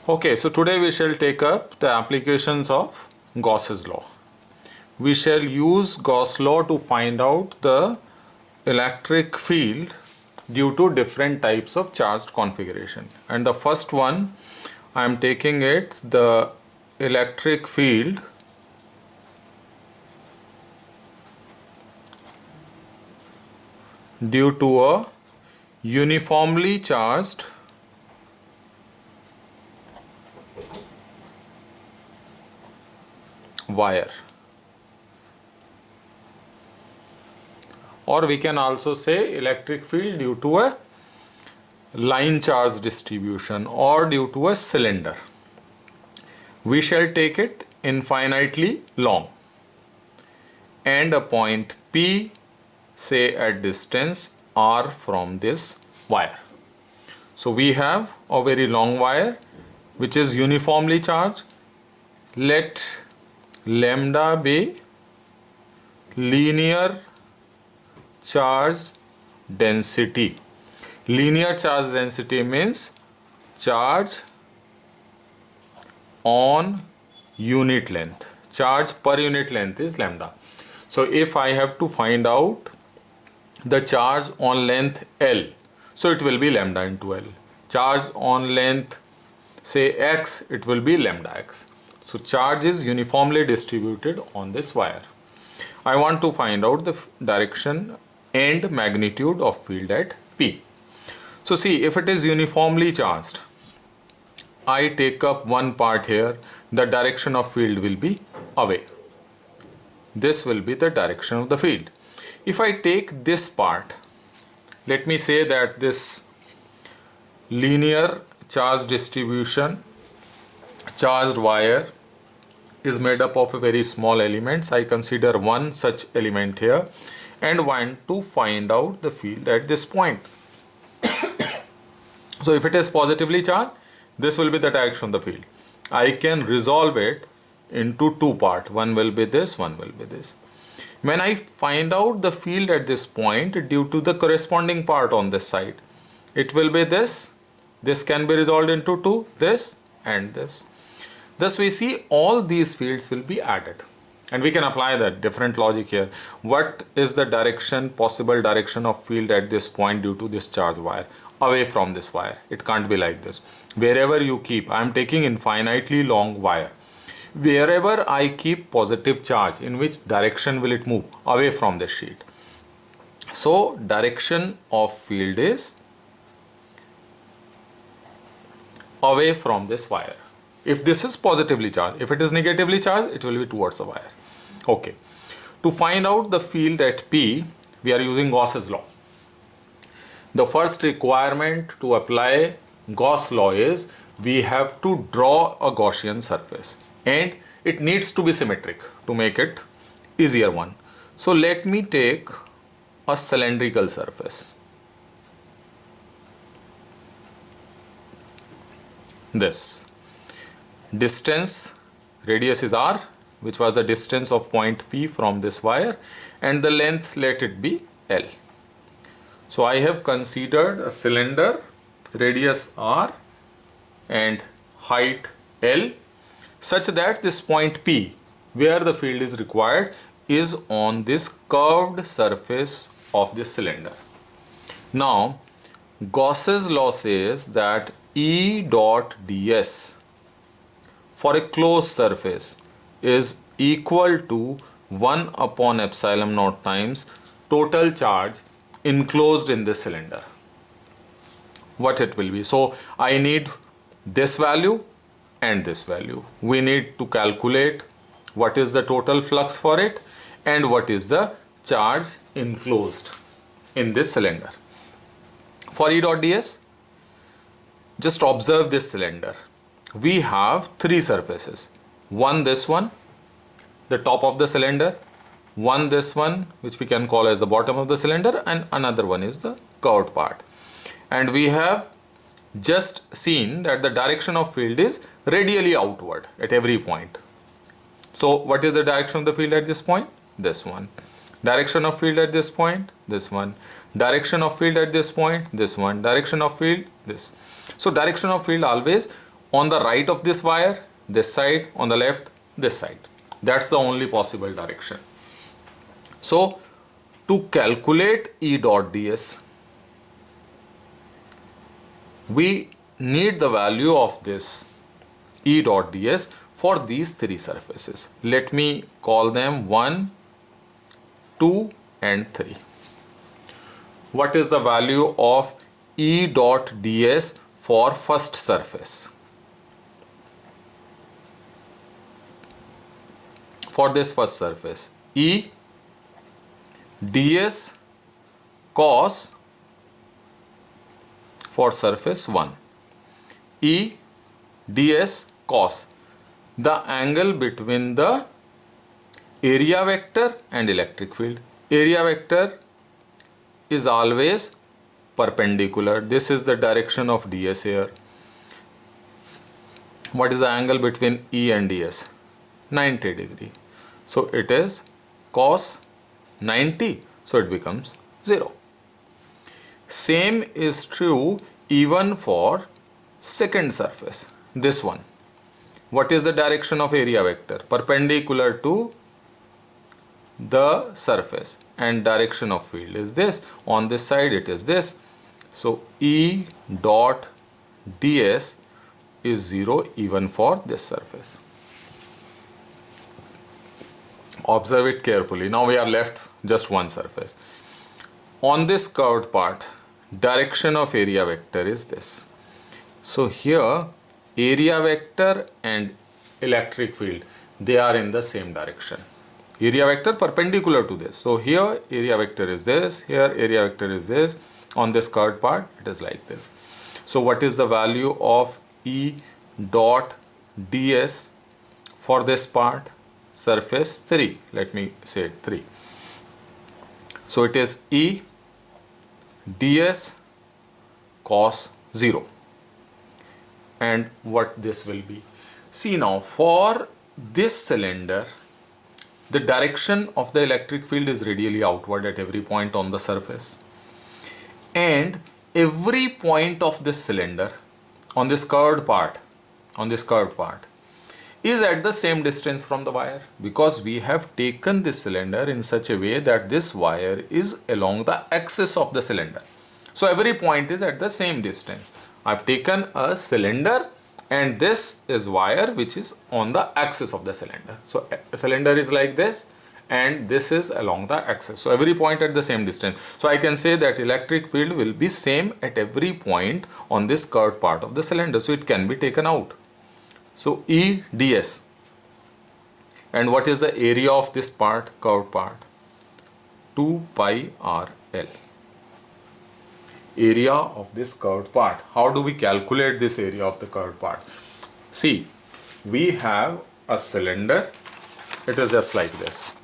Okay, so today we shall take up the applications of Gauss's law. We shall use Gauss law to find out the electric field due to different types of charged configuration. And the first one, I am taking it the electric field due to a uniformly charged wire, or we can also say electric field due to a line charge distribution or due to a cylinder. We shall take it infinitely long and a point P, say at distance R from this wire. So we have a very long wire which is uniformly charged. Let lambda be linear charge density. Linear charge density means charge on unit length. Charge per unit length is lambda. So if I have to find out the charge on length L, so it will be lambda into L. Charge on length say X, it will be lambda X. So charge is uniformly distributed on this wire. I want to find out the direction and magnitude of field at P. So see, if it is uniformly charged, I take up one part here, the direction of field will be away. This will be the direction of the field. If I take this part, let me say that this linear charge distribution charged wire is made up of a very small elements. I consider one such element here and want to find out the field at this point. So if it is positively charged, this will be the direction of the field. I can resolve it into two parts. One will be this, one will be this. When I find out the field at this point due to the corresponding part on this side, it will be this. This can be resolved into two, this and this. Thus we see all these fields will be added, and we can apply that different logic here. What is the direction, possible direction of field at this point due to this charge wire? Away from this wire. It can't be like this. Wherever you keep, I am taking infinitely long wire. Wherever I keep positive charge, in which direction will it move? Away from this sheet. So direction of field is away from this wire. If this is positively charged, if it is negatively charged, it will be towards the wire. Okay. To find out the field at P, we are using Gauss's law. The first requirement to apply Gauss law is we have to draw a Gaussian surface, and it needs to be symmetric to make it easier one. So let me take a cylindrical surface. This distance, radius is R, which was the distance of point P from this wire, and the length, let it be L. So I have considered a cylinder, radius R and height L, such that this point P, where the field is required, is on this curved surface of this cylinder. Now Gauss's law says that E dot ds for a closed surface is equal to 1 upon epsilon naught times total charge enclosed in this cylinder. What it will be? So I need this value and this value. We need to calculate what is the total flux for it and what is the charge enclosed in this cylinder. For E dot ds, just observe this cylinder. We have three surfaces. One this one, the top of the cylinder, one this one, which we can call as the bottom of the cylinder, and another one is the curved part. And we have just seen that the direction of field is radially outward at every point. So what is the direction of the field at this point? This one. Direction of field at this point? This one. Direction of field at this point? This one. Direction of field? This. So direction of field always On the right of this wire, this side, on the left, this side. That's the only possible direction. So to calculate E dot ds, we need the value of this E dot ds for these three surfaces. Let me call them 1, 2 and 3. What is the value of E dot ds for first surface? For this first surface, E ds cos for surface 1. E ds cos, the angle between the area vector and electric field. Area vector is always perpendicular. This is the direction of ds here. What is the angle between E and ds? 90 degree. So it is cos 90, so it becomes 0. Same is true even for second surface, this one. What is the direction of area vector? Perpendicular to the surface, and direction of field is this. On this side it is this. So E dot ds is 0 even for this surface. Observe it carefully. Now we are left just one surface. On this curved part, direction of area vector is this. So here area vector and electric field, they are in the same direction. Area vector perpendicular to this. So here area vector is this, here area vector is this. On this curved part it is like this. So what is the value of E dot ds for this part? Surface 3. Let me say 3. So it is E ds cos 0. And what this will be? See now, for this cylinder, the direction of the electric field is radially outward at every point on the surface. And every point of this cylinder on this curved part, is at the same distance from the wire, because we have taken this cylinder in such a way that this wire is along the axis of the cylinder. So every point is at the same distance. I've taken a cylinder and this is wire which is on the axis of the cylinder. So a cylinder is like this and this is along the axis. So every point at the same distance. So I can say that electric field will be same at every point on this curved part of the cylinder. So it can be taken out. So E ds, and what is the area of this part, curved part? 2 pi r L. Area of this curved part. How do we calculate this area of the curved part? See, we have a cylinder. It is just like this.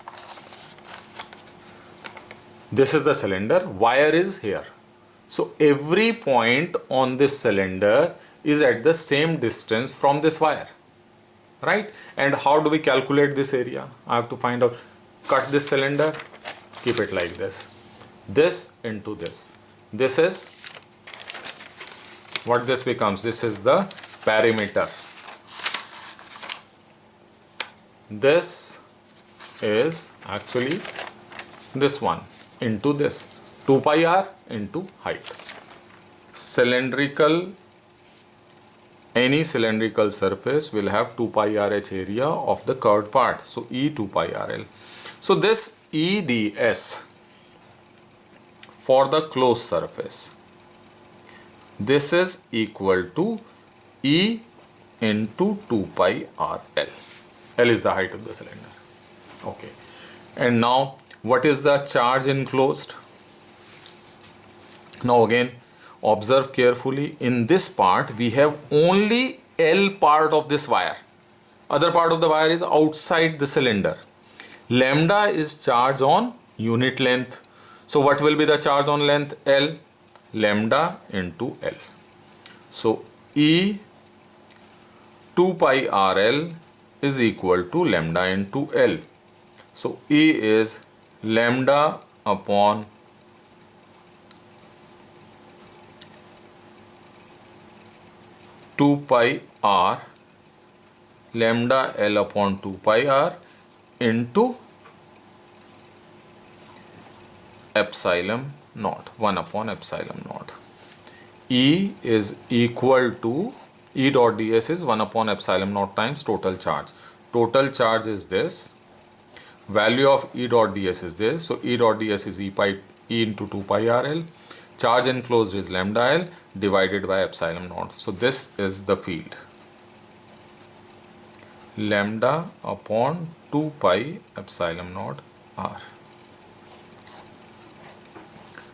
This is the cylinder. Wire is here. So every point on this cylinder is at the same distance from this wire, right? And how do we calculate this area? I have to find out. Cut this cylinder, keep it like this. This into this. This is what this becomes. This is the perimeter. This is actually this one into this. 2 pi r into height. Any cylindrical surface will have 2 pi RH area of the curved part. So E 2 pi RL. So this E ds for the closed surface, this is equal to E into 2 pi RL. L is the height of the cylinder. Okay. And now what is the charge enclosed? Now again, observe carefully. In this part we have only L part of this wire. Other part of the wire is outside the cylinder. Lambda is charge on unit length. So what will be the charge on length? L. Lambda into L. So E 2 pi RL is equal to lambda into L. So E is lambda upon 2 2 pi r lambda L upon 2 pi r into epsilon naught, 1 upon epsilon naught. E is equal to, E dot ds is 1 upon epsilon naught times total charge. Total charge is this. Value of E dot ds is this. So E dot ds is E into 2 pi rl. Charge enclosed is lambda L divided by epsilon naught. So this is the field. Lambda upon 2 pi epsilon naught r.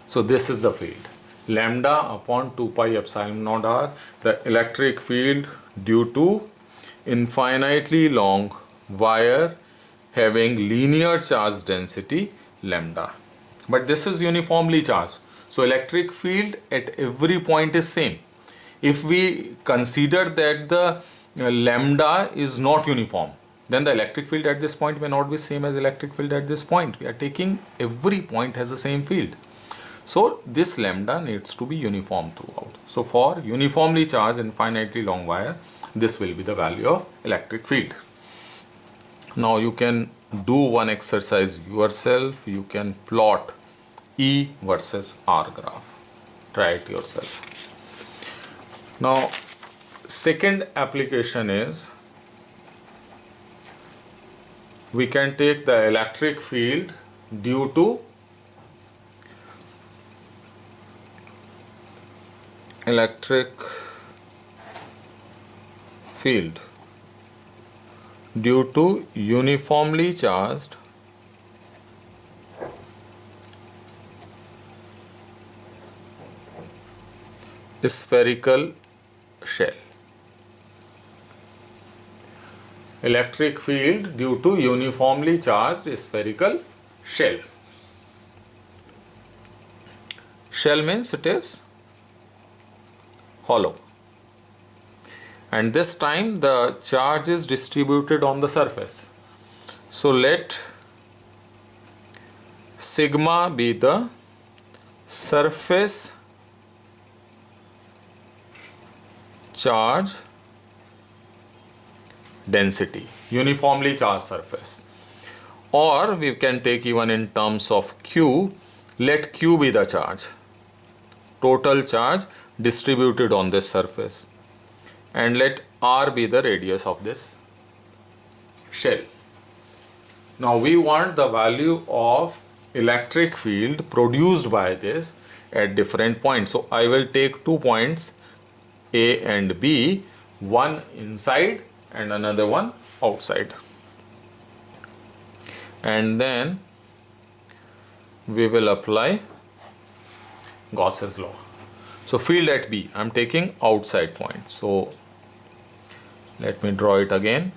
So this is the field. Lambda upon 2 pi epsilon naught r, the electric field due to infinitely long wire having linear charge density lambda. But this is uniformly charged. So electric field at every point is same. If we consider that the lambda is not uniform, then the electric field at this point may not be same as electric field at this point. We are taking every point has the same field. So this lambda needs to be uniform throughout. So for uniformly charged infinitely long wire, this will be the value of electric field. Now you can do one exercise yourself. You can plot E versus R graph. Try it yourself. Now second application is, we can take the electric field due to uniformly charged spherical shell. Electric field due to uniformly charged spherical shell. Shell means it is hollow, and this time the charge is distributed on the surface. So let sigma be the surface charge density, uniformly charged surface, or we can take even in terms of Q. Let Q be the charge, total charge distributed on this surface, and let R be the radius of this shell. Now we want the value of electric field produced by this at different points. So I will take 2 points A and B, one inside and another one outside, and then we will apply Gauss's law. So field at B, I am taking outside point. So let me draw it again.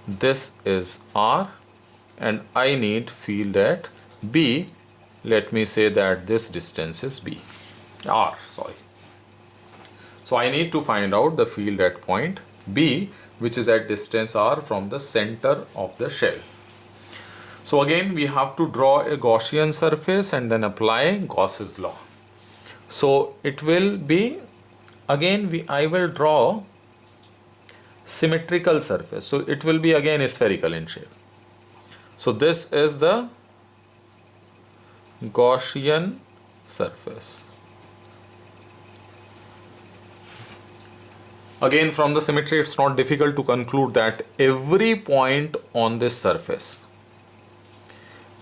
This is R and I need field at B. Let me say that this distance is B. R, sorry. So I need to find out the field at point B, which is at distance R from the center of the shell. So again we have to draw a Gaussian surface and then apply Gauss's law. So it will be, again I will draw symmetrical surface. So it will be again spherical in shape. So this is the Gaussian surface. Again, from the symmetry, it's not difficult to conclude that every point on this surface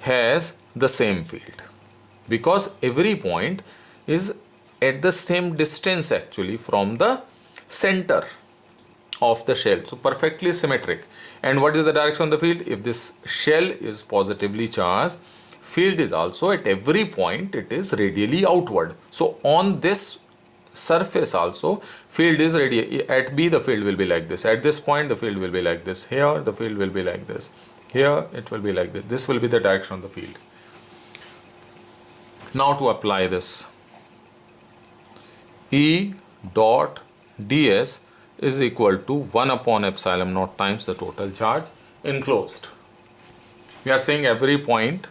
has the same field, because every point is at the same distance actually from the center of the shell. So perfectly symmetric. And what is the direction of the field? If this shell is positively charged, field is also at every point it is radially outward. So on this surface also field is radial. At B the field will be like this. At this point the field will be like this. Here the field will be like this. Here it will be like this. This will be the direction of the field. Now to apply this, E dot ds is equal to 1 upon epsilon naught times the total charge enclosed. We are saying every point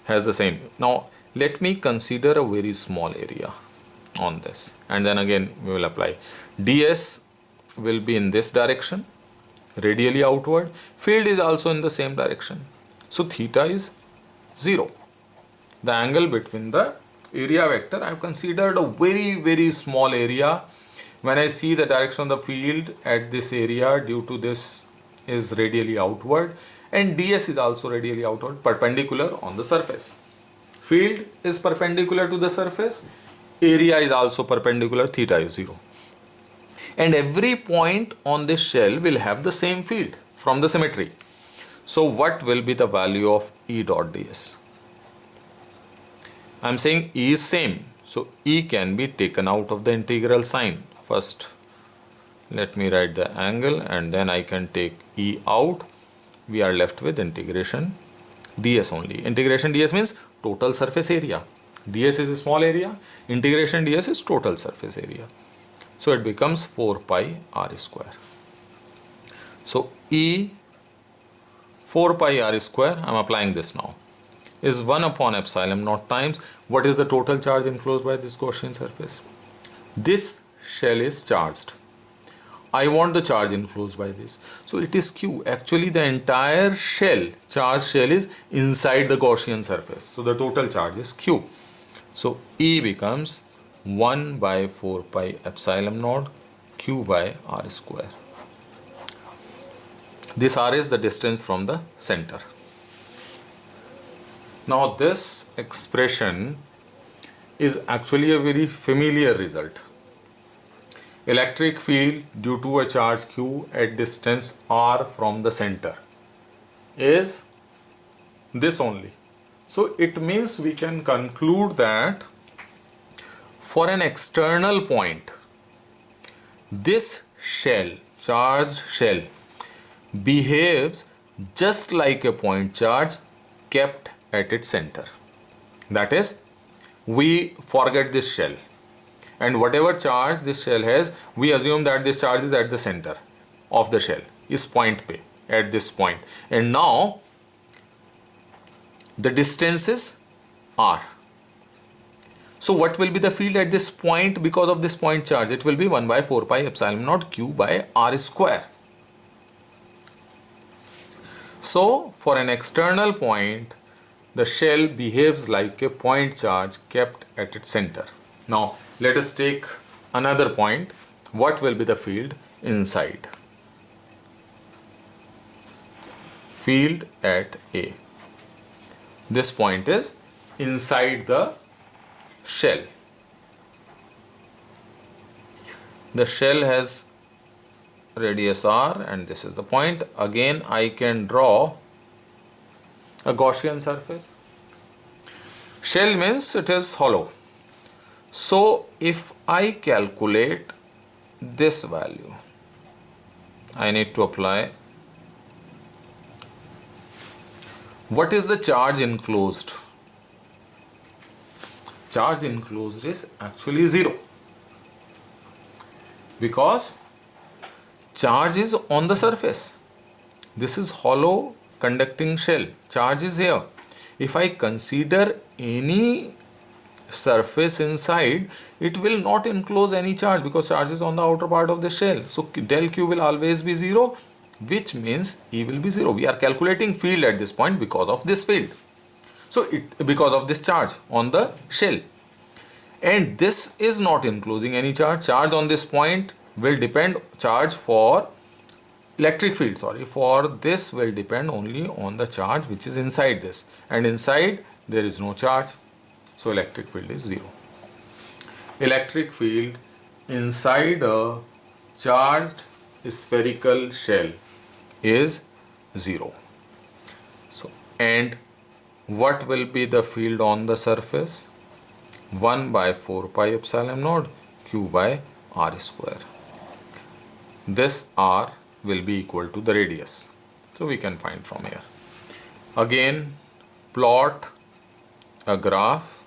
has the same. Now let me consider a very small area. on this, and then again we will apply. ds will be in this direction, radially outward. Field is also in the same direction, so theta is 0. The angle between the area vector, I have considered a very small area. When I see the direction of the field at this area, due to this is radially outward, and ds is also radially outward, perpendicular on the surface. Field is perpendicular to the surface, area is also perpendicular, theta is 0. And every point on this shell will have the same field from the symmetry. So what will be the value of E dot ds? I am saying E is same, so E can be taken out of the integral sign. First let me write the angle and then I can take E out. We are left with integration ds only. Integration ds means total surface area. ds is a small area, integration ds is total surface area. So it becomes 4 pi r square. So E 4 pi r square, I am applying this now, is 1 upon epsilon naught times, what is the total charge enclosed by this Gaussian surface? This shell is charged. I want the charge enclosed by this. So it is Q. Actually the entire shell, charged shell, is inside the Gaussian surface. So the total charge is Q. So E becomes 1 by 4 pi epsilon naught Q by r square. This r is the distance from the center. Now this expression is actually a very familiar result. Electric field due to a charge q at distance r from the center is this only. So it means we can conclude that for an external point, this shell, charged shell, behaves just like a point charge kept at its center. That is, we forget this shell, and whatever charge this shell has, we assume that this charge is at the center of the shell, is point P at this point, and now the distance is r. So what will be the field at this point because of this point charge? It will be 1 by 4 pi epsilon naught q by r square. So for an external point, the shell behaves like a point charge kept at its center. Now let us take another point. What will be the field inside? Field at A. This point is inside the shell. The shell has radius r and this is the point. Again I can draw a Gaussian surface. Shell means it is hollow. So if I calculate this value, I need to apply. What is the charge enclosed? Charge enclosed is actually 0 because charge is on the surface. This is hollow conducting shell. Charge is here. If I consider any surface inside, it will not enclose any charge because charge is on the outer part of the shell. So del Q will always be 0, which means E will be 0. We are calculating field at this point because of this field. So because of this charge on the shell. And this is not enclosing any charge. Charge on this point will depend, charge for electric field, for this will depend only on the charge which is inside this. And inside there is no charge. So electric field is 0. Electric field inside a charged spherical shell is 0. So, and what will be the field on the surface? 1 by 4 pi epsilon naught q by r square. This r will be equal to the radius. So we can find from here. Again, plot a graph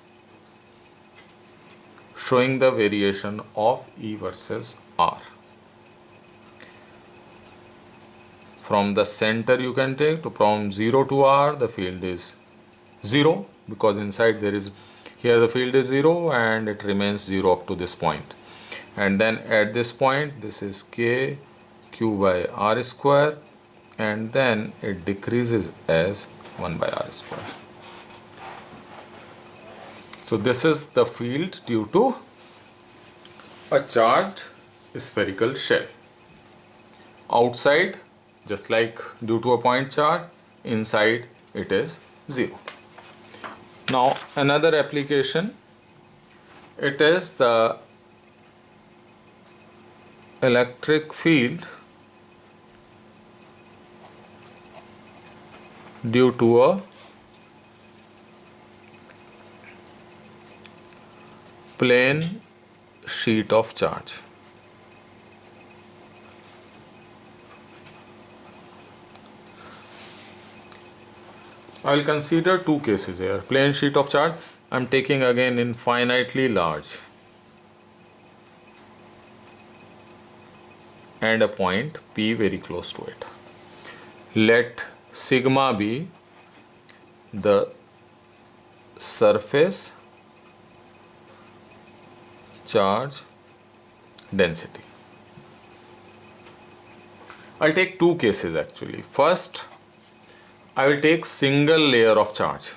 showing the variation of E versus R. From the center you can take to from 0 to R, the field is 0 because inside there is Here the field is 0 and it remains 0 up to this point. And then at this point, this is k q by r square, and then it decreases as 1 by r square. So this is the field due to a charged spherical shell. Outside, just like due to a point charge, inside it is 0. Now another application, it is the electric field due to a plane sheet of charge. I will consider two cases here. Plane sheet of charge, I am taking again infinitely large, and a point P very close to it. Let sigma be the surface charge density. I'll take two cases actually. First, I will take single layer of charge.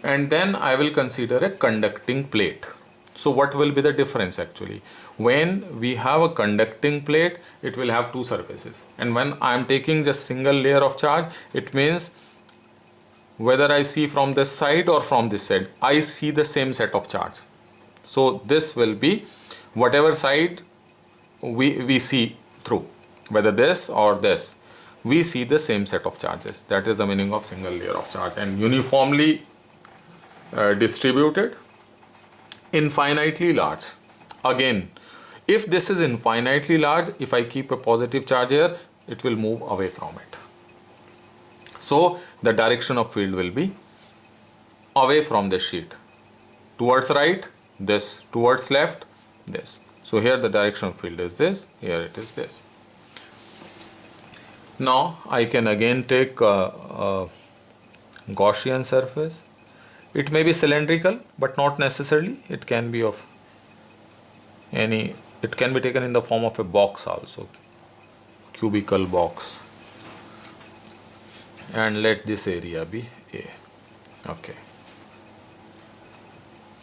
And then I will consider a conducting plate. So what will be the difference actually? When we have a conducting plate, it will have two surfaces. And when I am taking just single layer of charge, it means whether I see from this side or from this side, I see the same set of charge. So this will be whatever side we see through, whether this or this, we see the same set of charges. That is the meaning of single layer of charge, and uniformly distributed, infinitely large. Again, if this is infinitely large, if I keep a positive charge here, it will move away from it. So the direction of field will be away from the sheet. Towards right, this. Towards left, this. So here the direction of field is this, here it is this. Now I can again take a Gaussian surface. It may be cylindrical, but not necessarily. It can be of any, it can be taken in the form of a box also, cubical box. And let this area be A. Okay.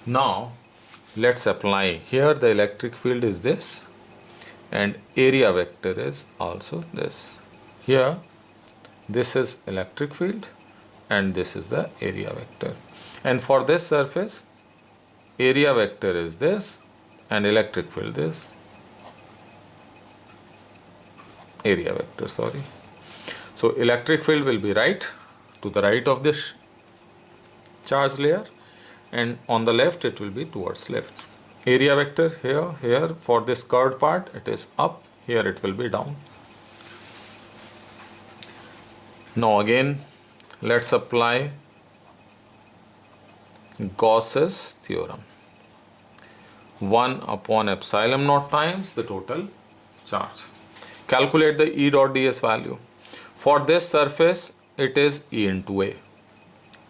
Now let's apply. Here the electric field is this, and area vector is also this. Here this is electric field and this is the area vector. And for this surface, area vector is this and electric field is area vector, sorry. So electric field will be right, to the right of this charge layer, and on the left it will be towards left. Area vector here for this curved part, it is up, here it will be down. Now again let's apply Gauss's theorem. 1 upon epsilon naught times the total charge. Calculate the E dot ds value. For this surface, it is E into A.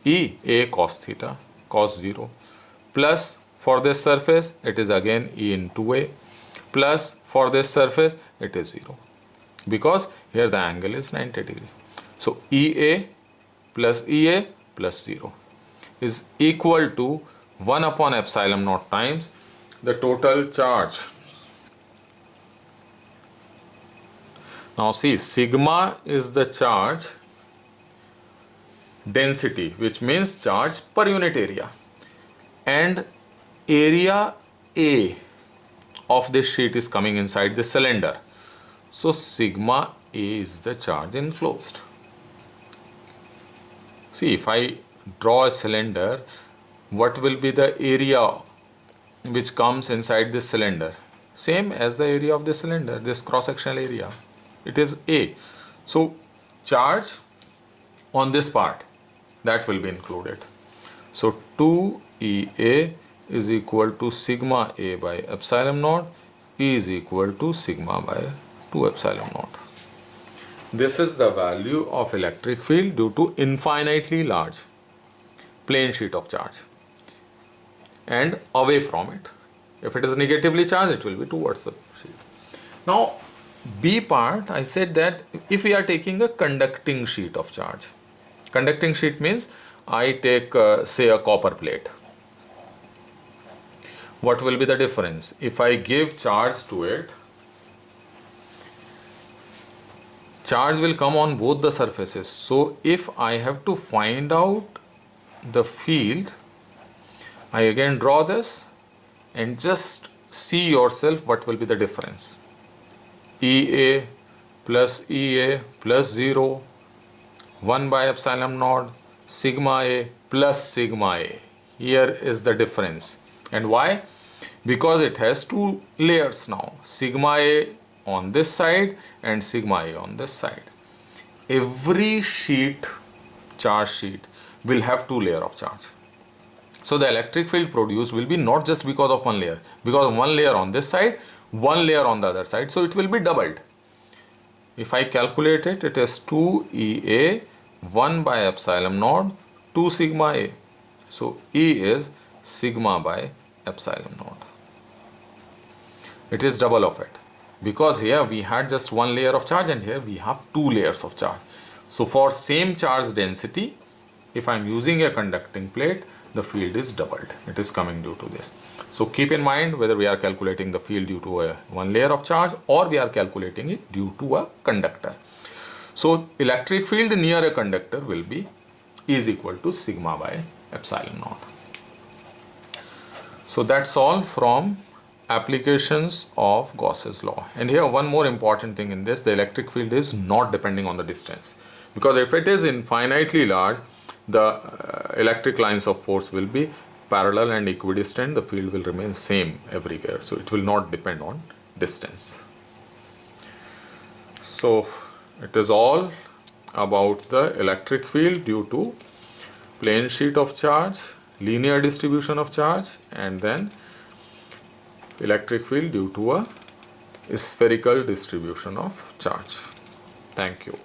E, A cos theta, cos 0. Plus, for this surface, it is again E into A. Plus, for this surface, it is 0. Because here the angle is 90 degree. So, EA plus EA plus 0 is equal to 1 upon epsilon naught times the total charge. Now see, sigma is the charge density, which means charge per unit area, and area A of this sheet is coming inside the cylinder. So sigma A is the charge enclosed. See, if I draw a cylinder, what will be the area which comes inside this cylinder? Same as the area of the cylinder, this cross-sectional area. It is A. So charge on this part, that will be included. So 2EA is equal to sigma A by epsilon naught. E is equal to sigma by 2 epsilon naught. This is the value of electric field due to infinitely large plane sheet of charge and away from it. If it is negatively charged, it will be towards the sheet. Now, B part, I said that if we are taking a conducting sheet of charge, conducting sheet means I take say a copper plate. What will be the difference? If I give charge to it, charge will come on both the surfaces. So if I have to find out the field, I again draw this and just see yourself what will be the difference. EA plus 0, 1 by epsilon naught, sigma A plus sigma A. Here is the difference. And why? Because it has two layers now, sigma A on this side and sigma A on this side. Every sheet, charge sheet, will have two layers of charge. So the electric field produced will be not just because of one layer, because of one layer on this side, one layer on the other side, so it will be doubled. If I calculate it, it is 2 EA 1 by epsilon naught 2 sigma A. So E is sigma by epsilon naught. It is double of it, because here we had just one layer of charge and here we have two layers of charge. So for same charge density, if I am using a conducting plate, the field is doubled. It is coming due to this. So keep in mind whether we are calculating the field due to a one layer of charge or we are calculating it due to a conductor. So electric field near a conductor will be is equal to sigma by epsilon naught. So that's all from applications of Gauss's law. And here one more important thing in this, the electric field is not depending on the distance, because if it is infinitely large, the electric lines of force will be parallel and equidistant. The field will remain same everywhere, so it will not depend on distance. So it is all about the electric field due to plane sheet of charge, linear distribution of charge, and then electric field due to a spherical distribution of charge. Thank you.